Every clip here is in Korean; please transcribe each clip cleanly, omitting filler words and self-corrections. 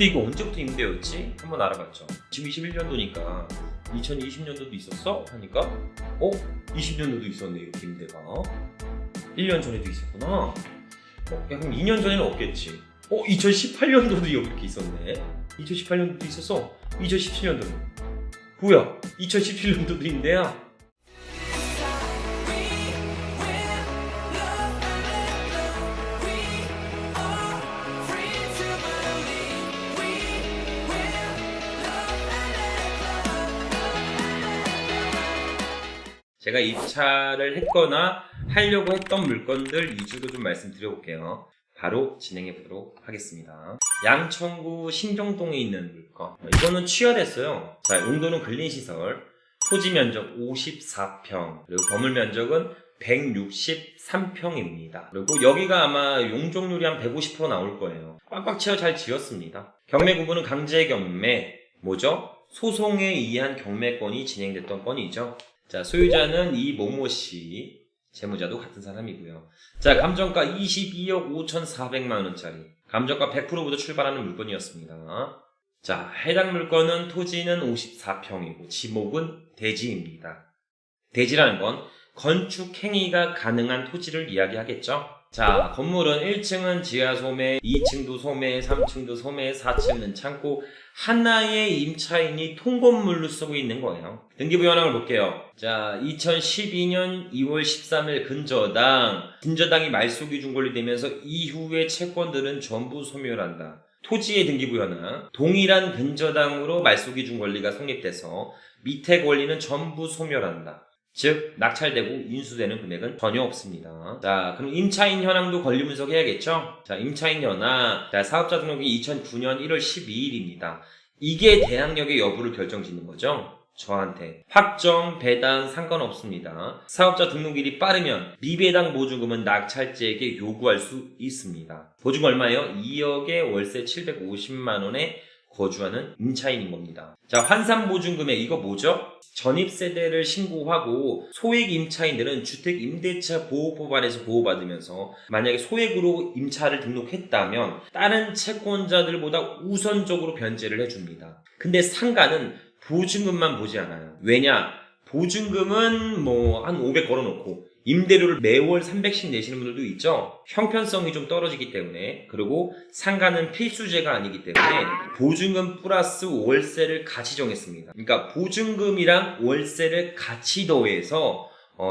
근데 이거 언제부터 임대였지? 한번 알아봤죠. 지금 21년도니까 2020년도도 있었어? 하니까 20년도도 있었네 이렇게 임대가. 1년 전에도 있었구나. 그럼 2년 전에는 없겠지. 2018년도도 이렇게 있었네. 2018년도도 있었어. 2017년도는 뭐야? 2017년도도 임대야. 제가 입찰을 했거나 하려고 했던 물건들 위주로 좀 말씀드려볼게요. 바로 진행해 보도록 하겠습니다. 양천구 신정동에 있는 물건. 이거는 취하됐어요. 자, 용도는 근린시설. 토지 면적 54평. 그리고 건물 면적은 163평입니다. 그리고 여기가 아마 용적률이 한 150% 나올 거예요. 꽉꽉 채워 잘 지었습니다. 경매 구분은 강제 경매. 뭐죠? 소송에 의한 경매건이 진행됐던 건이죠. 자, 소유자는 이모모씨, 재무자도 같은 사람이고요. 자, 감정가 22억 5,400만원짜리. 감정가 100%부터 출발하는 물건이었습니다. 자, 해당 물건은 토지는 54평이고 지목은 대지입니다. 대지라는 건 건축 행위가 가능한 토지를 이야기하겠죠. 자, 건물은 1층은 지하 소매, 2층도 소매, 3층도 소매, 4층은 창고, 하나의 임차인이 통건물로 쓰고 있는 거예요. 등기부 현황을 볼게요. 자, 2012년 2월 13일 근저당이 말소기준 권리되면서 이후의 채권들은 전부 소멸한다. 토지의 등기부 현황, 동일한 근저당으로 말소기준 권리가 성립돼서 밑에 권리는 전부 소멸한다. 즉 낙찰되고 인수되는 금액은 전혀 없습니다. 자, 그럼 임차인 현황도 권리 분석해야겠죠? 자, 임차인 현황. 자, 사업자 등록이 2009년 1월 12일입니다. 이게 대항력의 여부를 결정짓는 거죠. 저한테 확정, 배당 상관없습니다. 사업자 등록일이 빠르면 미배당 보증금은 낙찰자에게 요구할 수 있습니다. 보증금 얼마예요? 2억에 월세 750만원에 거주하는 임차인인 겁니다. 자, 환산보증금액 이거 뭐죠? 전입세대를 신고하고 소액 임차인들은 주택임대차 보호법 안에서 보호받으면서 만약에 소액으로 임차를 등록했다면 다른 채권자들보다 우선적으로 변제를 해줍니다. 근데 상가는 보증금만 보지 않아요. 왜냐? 보증금은 한 500 걸어놓고 임대료를 매월 300씩 내시는 분들도 있죠. 형편성이 좀 떨어지기 때문에. 그리고 상가는 필수제가 아니기 때문에 보증금 플러스 월세를 같이 정했습니다. 그러니까 보증금이랑 월세를 같이 더해서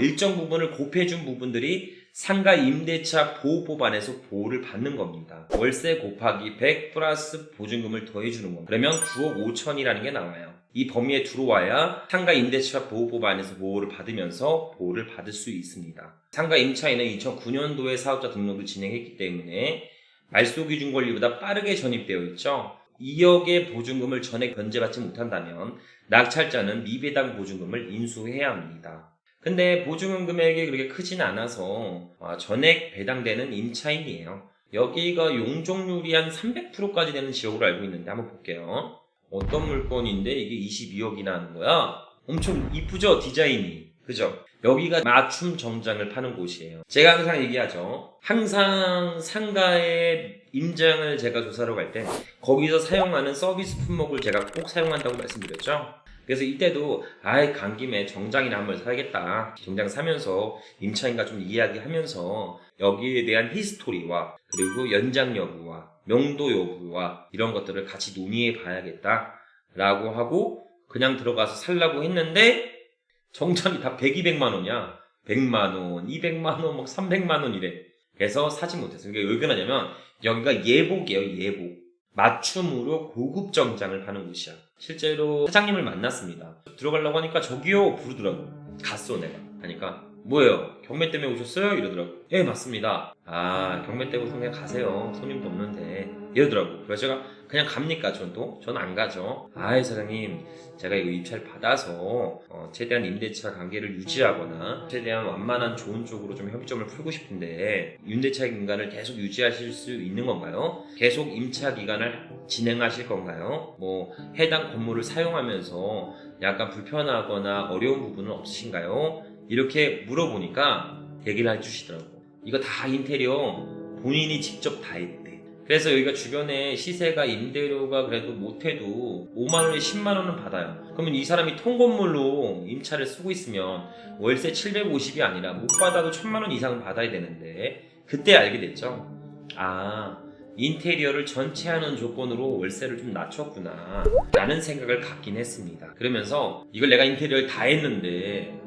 일정 부분을 곱해준 부분들이 상가 임대차 보호법 안에서 보호를 받는 겁니다. 월세 곱하기 100 플러스 보증금을 더해주는 겁니다. 그러면 9억 5천이라는 게 나와요. 이 범위에 들어와야 상가 임대차 보호법 안에서 보호를 받으면서 보호를 받을 수 있습니다. 상가 임차인은 2009년도에 사업자 등록을 진행했기 때문에 말소기준 권리보다 빠르게 전입되어 있죠. 2억의 보증금을 전액 변제받지 못한다면 낙찰자는 미배당 보증금을 인수해야 합니다. 근데 보증금 금액이 그렇게 크진 않아서 전액 배당되는 임차인이에요. 여기가 용적률이 한 300%까지 되는 지역으로 알고 있는데 한번 볼게요. 어떤 물건인데 이게 22억이나 하는 거야? 엄청 이쁘죠? 디자인이. 그죠? 여기가 맞춤 정장을 파는 곳이에요. 제가 항상 얘기하죠. 항상 상가의 임장을 제가 조사로 갈 때 거기서 사용하는 서비스 품목을 제가 꼭 사용한다고 말씀드렸죠. 그래서 이때도 간 김에 정장이나 한번 사야겠다. 정장 사면서 임차인과 좀 이야기하면서 여기에 대한 히스토리와 그리고 연장 여부와 명도 여부와 이런 것들을 같이 논의해 봐야겠다 라고 하고 그냥 들어가서 살라고 했는데 정장이 다 100, 200만 원이야. 100만 원, 200만 원, 300만 원 이래. 그래서 사지 못했어요. 그러니까 왜 그러냐면 여기가 예복이에요. 예복. 맞춤으로 고급 정장을 파는 곳이야. 실제로 사장님을 만났습니다. 들어가려고 하니까 저기요 부르더라고. 갔어 내가. 하니까 뭐예요? 경매 때문에 오셨어요? 이러더라고. 예 맞습니다. 경매 때문에 그냥 가세요. 손님도 없는데 이러더라고. 그래서 제가 그냥 갑니까? 저는 안 가죠. 사장님 제가 이거 입찰 받아서 최대한 임대차 관계를 유지하거나 최대한 완만한 좋은 쪽으로 좀 협의점을 풀고 싶은데 임대차 기간을 계속 유지하실 수 있는 건가요? 계속 임차 기간을 진행하실 건가요? 해당 건물을 사용하면서 약간 불편하거나 어려운 부분은 없으신가요? 이렇게 물어보니까 얘기를 해주시더라고. 이거 다 인테리어 본인이 직접 다 했대. 그래서 여기가 주변에 시세가 임대료가 그래도 못해도 5만원에 10만원은 받아요. 그러면 이 사람이 통건물로 임차를 쓰고 있으면 월세 750이 아니라 못 받아도 1000만원 이상은 받아야 되는데, 그때 알게 됐죠. 아, 인테리어를 전체 하는 조건으로 월세를 좀 낮췄구나 라는 생각을 갖긴 했습니다. 그러면서 이걸 내가 인테리어를 다 했는데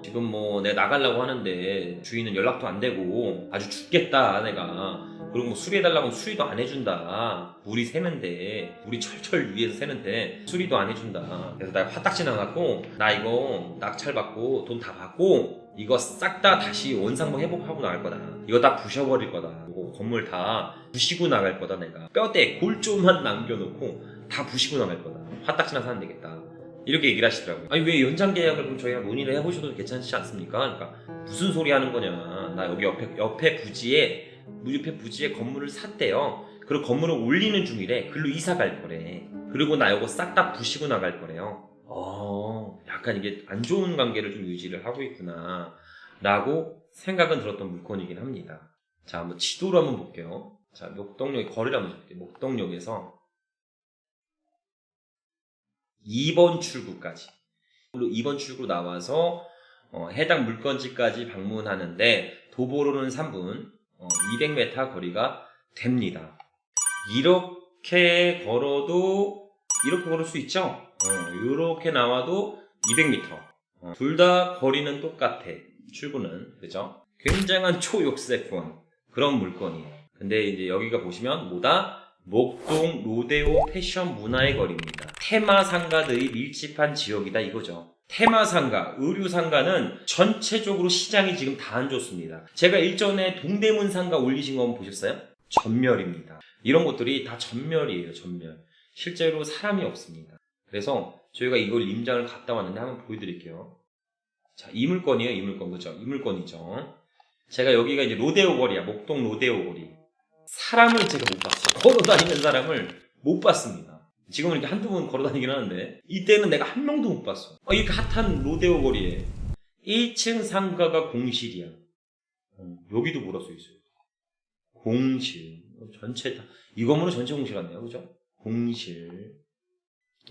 지금 뭐 내가 나가려고 하는데 주인은 연락도 안 되고 아주 죽겠다 내가. 그리고 뭐 수리해달라고 하면 수리도 안 해준다. 물이 새는데, 물이 철철 위에서 새는데 수리도 안 해준다. 그래서 내가 화딱지 나갖고 나 이거 낙찰 받고 돈 다 받고 이거 싹 다 다시 원상복 회복하고 나갈 거다. 이거 다 부셔버릴 거다. 이거 건물 다 부시고 나갈 거다. 내가 뼈대 골조만 남겨놓고 다 부시고 나갈 거다. 화딱지나 사면 되겠다. 이렇게 얘기를 하시더라고요. 아니 왜 연장 계약을 그럼 저희가 논의를 해보셔도 괜찮지 않습니까? 그러니까 무슨 소리 하는 거냐. 나 여기 옆에 부지에 건물을 샀대요. 그리고 건물을 올리는 중이래. 글로 이사 갈 거래. 그리고 나 이거 싹 다 부시고 나갈 거래요. 약간 이게 안 좋은 관계를 좀 유지를 하고 있구나 라고 생각은 들었던 물건이긴 합니다. 자, 한번 지도로 한번 볼게요. 자, 목동역 거리를 한번 볼게요. 목동역에서 2번 출구까지. 2번 출구 나와서 해당 물건지까지 방문하는데 도보로는 3분, 200m 거리가 됩니다. 이렇게 걸어도 이렇게 걸을 수 있죠? 이렇게 나와도 200m. 둘 다 거리는 똑같아. 출구는. 그죠? 굉장한 초욕세권 그런 물건이에요. 근데 이제 여기가 보시면 뭐다? 목동 로데오 패션 문화의 거리입니다. 테마 상가들이 밀집한 지역이다 이거죠. 테마 상가, 의류 상가는 전체적으로 시장이 지금 다 안 좋습니다. 제가 일전에 동대문 상가 올리신 거 한번 보셨어요? 전멸입니다. 이런 것들이 다 전멸이에요. 전멸. 실제로 사람이 없습니다. 그래서 저희가 이걸 임장을 갔다 왔는데 한번 보여드릴게요. 자, 이 물건이에요. 이 물건. 그죠? 이 물건이죠. 제가 여기가 이제 로데오 거리야. 목동 로데오 거리. 사람을 제가 못 봤어요. 걸어다니는 사람을 못 봤습니다. 지금은 이렇게 한두 번 걸어다니긴 하는데 이때는 내가 한 명도 못 봤어. 이렇게 핫한 로데오 거리에 1층 상가가 공실이야. 여기도 뭐라 써있어요? 공실. 전체 다 이 건물은 전체 공실 같네요. 그죠? 공실.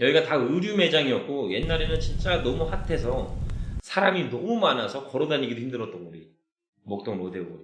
여기가 다 의류 매장이었고 옛날에는 진짜 너무 핫해서 사람이 너무 많아서 걸어다니기도 힘들었던 거리. 목동 로데오 거리.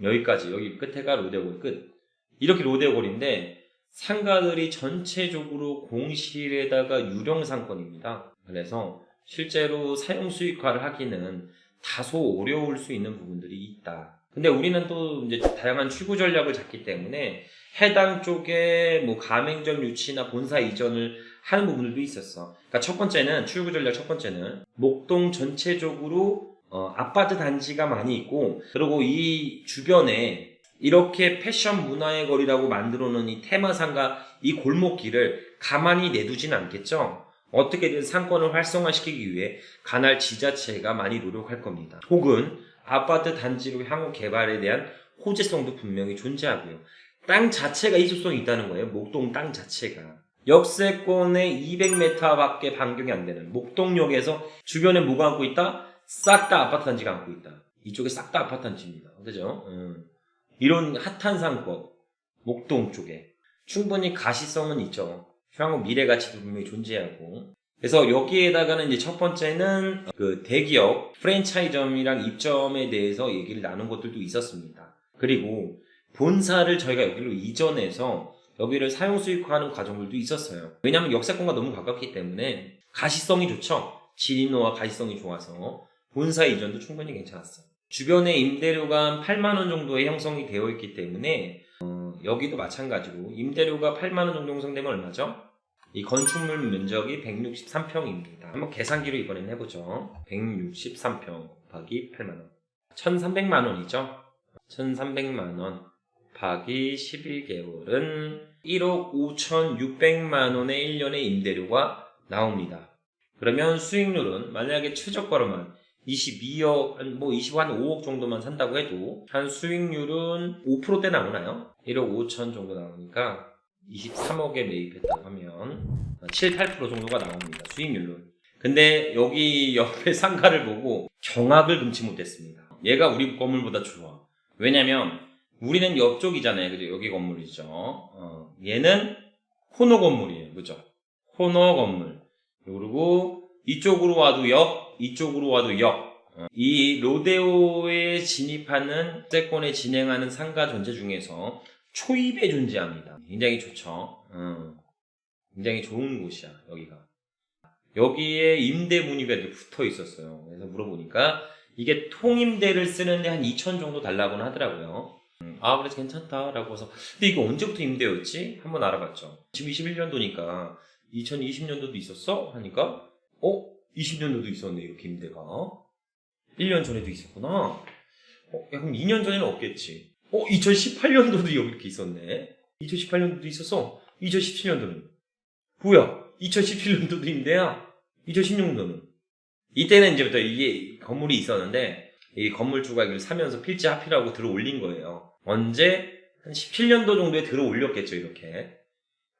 여기까지. 여기 끝에가 로데오 거리 끝. 이렇게 로데오 거리인데 상가들이 전체적으로 공실에다가 유령 상권입니다. 그래서 실제로 사용 수익화를 하기는 다소 어려울 수 있는 부분들이 있다. 근데 우리는 또 이제 다양한 출구 전략을 잡기 때문에 해당 쪽에 뭐 가맹점 유치나 본사 이전을 하는 부분들도 있었어. 그러니까 첫 번째는 출구 전략 첫 번째는 목동 전체적으로 아파트 단지가 많이 있고 그리고 이 주변에 이렇게 패션 문화의 거리라고 만들어 놓은 이 테마상가 이 골목길을 가만히 내두진 않겠죠. 어떻게든 상권을 활성화시키기 위해 관할 지자체가 많이 노력할 겁니다. 혹은 아파트 단지로 향후 개발에 대한 호재성도 분명히 존재하고요. 땅 자체가 이속성이 있다는 거예요. 목동 땅 자체가. 역세권에 200m밖에 반경이 안 되는 목동역에서 주변에 뭐가 안고 있다? 싹 다 아파트 단지가 안고 있다. 이쪽에 싹 다 아파트 단지입니다. 그죠? 이런 핫한 상권 목동 쪽에 충분히 가시성은 있죠. 향후 미래 가치도 분명히 존재하고. 그래서 여기에다가는 이제 첫 번째는 그 대기업 프랜차이점이랑 입점에 대해서 얘기를 나눈 것들도 있었습니다. 그리고 본사를 저희가 여기로 이전해서 여기를 사용 수익화하는 과정들도 있었어요. 왜냐하면 역세권과 너무 가깝기 때문에 가시성이 좋죠. 진입로와 가시성이 좋아서 본사 이전도 충분히 괜찮았어요. 주변에 임대료가 한 8만원 정도에 형성이 되어 있기 때문에 여기도 마찬가지로 임대료가 8만원 정도 형성되면 얼마죠? 이 건축물 면적이 163평입니다. 한번 계산기로 이번엔 해보죠. 163평 곱하기 8만원 1300만원이죠. 1300만원 곱하기 11개월은 1억 5,600만원의 1년의 임대료가 나옵니다. 그러면 수익률은 만약에 최저가로만 22억, 뭐 25억 정도만 산다고 해도 한 수익률은 5%대 나오나요? 1억 5천 정도 나오니까 23억에 매입했다고 하면 7, 8% 정도가 나옵니다. 수익률은. 근데 여기 옆에 상가를 보고 경악을 금치 못했습니다. 얘가 우리 건물보다 좋아. 왜냐면 우리는 옆쪽이잖아요. 그죠? 여기 건물이죠. 얘는 코너 건물이에요. 그죠? 코너 건물. 그리고 이쪽으로 와도 역, 이쪽으로 와도 역. 이 로데오에 진입하는 세권에 진행하는 상가 전체 중에서 초입에 존재합니다. 굉장히 좋죠. 굉장히 좋은 곳이야, 여기가. 여기에 임대 문의가 이렇게 붙어 있었어요. 그래서 물어보니까 이게 통임대를 쓰는데 한 2천 정도 달라고는 하더라고요. 그래서 괜찮다라고 해서. 근데 이거 언제부터 임대였지? 한번 알아봤죠. 지금 21년도니까 2020년도도 있었어? 하니까 20년도도 있었네, 이렇게 임대가. 1년 전에도 있었구나. 그럼 2년 전에는 없겠지. 2018년도도 이렇게 있었네. 2018년도도 있었어. 2017년도는 뭐야? 2017년도도 임대야. 2016년도는 이때는 이제부터 이게 건물이 있었는데 이 건물주가 이걸 사면서 필지 합의라고 들어 올린 거예요. 언제? 한 17년도 정도에 들어 올렸겠죠, 이렇게.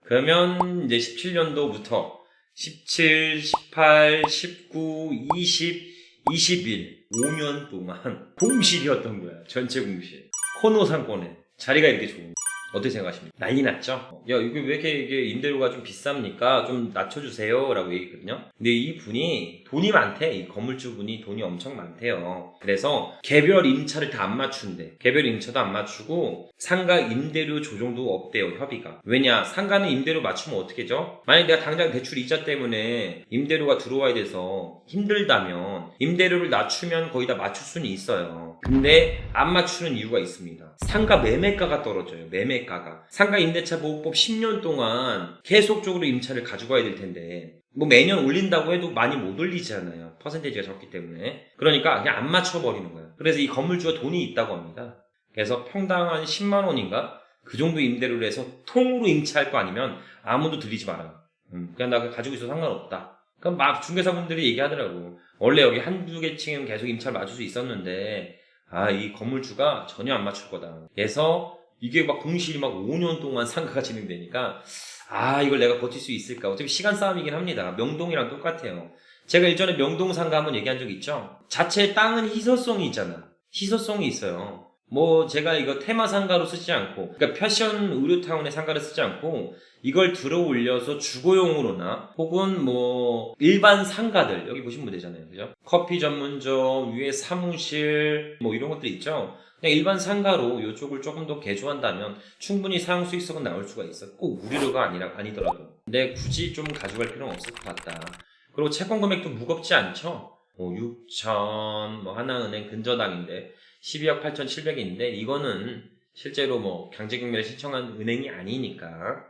그러면 이제 17년도부터 17, 18, 19, 20, 21, 5년 동안 공실이었던 거야. 전체 공실. 코너 상권에 자리가 이렇게 좋은 거야. 어떻게 생각하십니까? 난리 났죠? 야, 이게 왜 이게 임대료가 좀 비쌉니까? 좀 낮춰주세요. 라고 얘기했거든요. 근데 이 분이 돈이 많대. 이 건물주 분이 돈이 엄청 많대요. 그래서 개별 임차를 다 안 맞춘대. 개별 임차도 안 맞추고 상가 임대료 조정도 없대요, 협의가. 왜냐? 상가는 임대료 맞추면 어떻게죠? 만약 내가 당장 대출 이자 때문에 임대료가 들어와야 돼서 힘들다면 임대료를 낮추면 거의 다 맞출 수는 있어요. 근데 안 맞추는 이유가 있습니다. 상가 매매가가 떨어져요. 매매가가. 상가 임대차 보호법 10년 동안 계속적으로 임차를 가져가야 될 텐데 뭐 매년 올린다고 해도 많이 못 올리잖아요. 퍼센테이지가 적기 때문에. 그러니까 그냥 안 맞춰버리는 거예요. 그래서 이 건물주가 돈이 있다고 합니다. 그래서 평당 한 10만 원인가? 그 정도 임대료를 해서 통으로 임차할 거 아니면 아무도 들이지 마라. 그냥 나 가지고 있어도 상관없다. 그럼 막 중개사분들이 얘기하더라고. 원래 여기 한두 개 층은 계속 임차를 맞출 수 있었는데 이 건물주가 전혀 안 맞출 거다. 그래서 이게 막 공실이 막 5년 동안 상가가 진행되니까 이걸 내가 버틸 수 있을까? 어차피 시간 싸움이긴 합니다. 명동이랑 똑같아요. 제가 일전에 명동 상가 한번 얘기한 적 있죠? 자체 땅은 희소성이 있잖아. 희소성이 있어요. 뭐 제가 이거 테마 상가로 쓰지 않고, 그러니까 패션 의류타운의 상가를 쓰지 않고 이걸 들어 올려서 주거용으로나 혹은 뭐 일반 상가들 여기 보시면 되잖아요, 그죠? 커피 전문점 위에 사무실 뭐 이런 것들 있죠. 그냥 일반 상가로 이쪽을 조금 더 개조한다면 충분히 사용 수익성은 나올 수가 있어. 꼭 우리로가 아니더라도. 근데 굳이 좀 가져갈 필요는 없을 것 같다. 그리고 채권 금액도 무겁지 않죠. 6천 하나은행 근저당인데 12억 8,700인데 이거는 실제로 뭐 강제경매를 신청한 은행이 아니니까.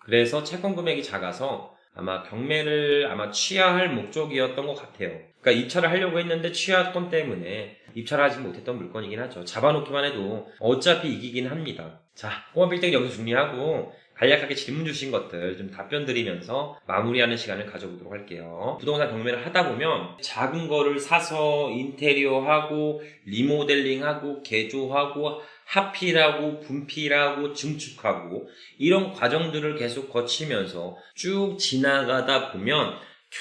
그래서 채권 금액이 작아서 아마 경매를 취하할 목적이었던 것 같아요. 그러니까 입찰을 하려고 했는데 취하권 때문에 입찰을 하지 못했던 물건이긴 하죠. 잡아놓기만 해도 어차피 이기긴 합니다. 자, 꼬마빌딩 여기서 정리하고 간략하게 질문 주신 것들 좀 답변 드리면서 마무리하는 시간을 가져보도록 할게요. 부동산 경매를 하다 보면 작은 거를 사서 인테리어하고 리모델링하고 개조하고 합필하고 분필하고 증축하고 이런 과정들을 계속 거치면서 쭉 지나가다 보면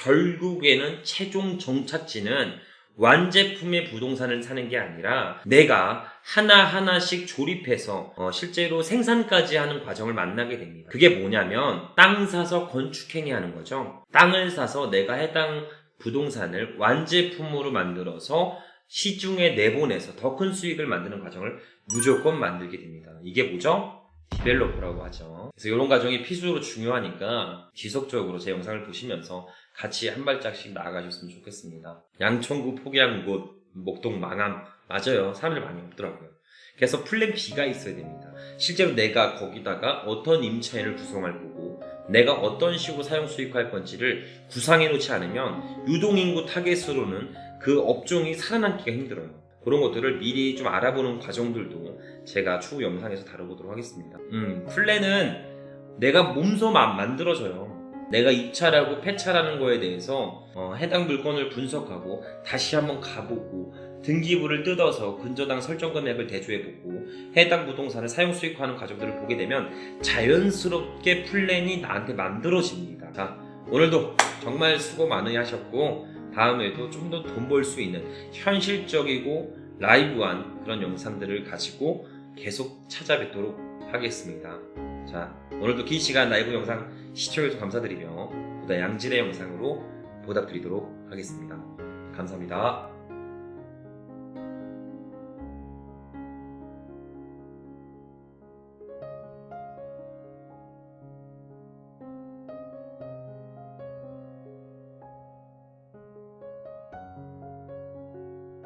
결국에는 최종 정착지는 완제품의 부동산을 사는 게 아니라 내가 하나하나씩 조립해서 실제로 생산까지 하는 과정을 만나게 됩니다. 그게 뭐냐면 땅 사서 건축행위 하는 거죠. 땅을 사서 내가 해당 부동산을 완제품으로 만들어서 시중에 내보내서 더 큰 수익을 만드는 과정을 무조건 만들게 됩니다. 이게 뭐죠? 디벨로퍼라고 하죠. 그래서 이런 과정이 필수로 중요하니까 지속적으로 제 영상을 보시면서 같이 한 발짝씩 나아가셨으면 좋겠습니다. 양천구 포기한 곳, 목동 망함. 맞아요. 사람들 많이 없더라고요. 그래서 플랜 B가 있어야 됩니다. 실제로 내가 거기다가 어떤 임차인을 구성할 거고 내가 어떤 식으로 사용 수익화할 건지를 구상해 놓지 않으면 유동인구 타겟으로는 그 업종이 살아남기가 힘들어요. 그런 것들을 미리 좀 알아보는 과정들도 제가 추후 영상에서 다뤄보도록 하겠습니다. 플랜은 내가 몸소 만들어져요. 내가 입찰하고 폐찰하는 거에 대해서 해당 물건을 분석하고 다시 한번 가보고 등기부를 뜯어서 근저당 설정 금액을 대조해보고 해당 부동산을 사용 수익화하는 과정들을 보게 되면 자연스럽게 플랜이 나한테 만들어집니다. 자, 오늘도 정말 수고 많이 하셨고 다음에도 좀 더 돈 벌 수 있는 현실적이고 라이브한 그런 영상들을 가지고 계속 찾아뵙도록 하겠습니다. 자, 오늘도 긴 시간 라이브 영상 시청해주셔서 감사드리며 보다 양질의 영상으로 보답드리도록 하겠습니다. 감사합니다.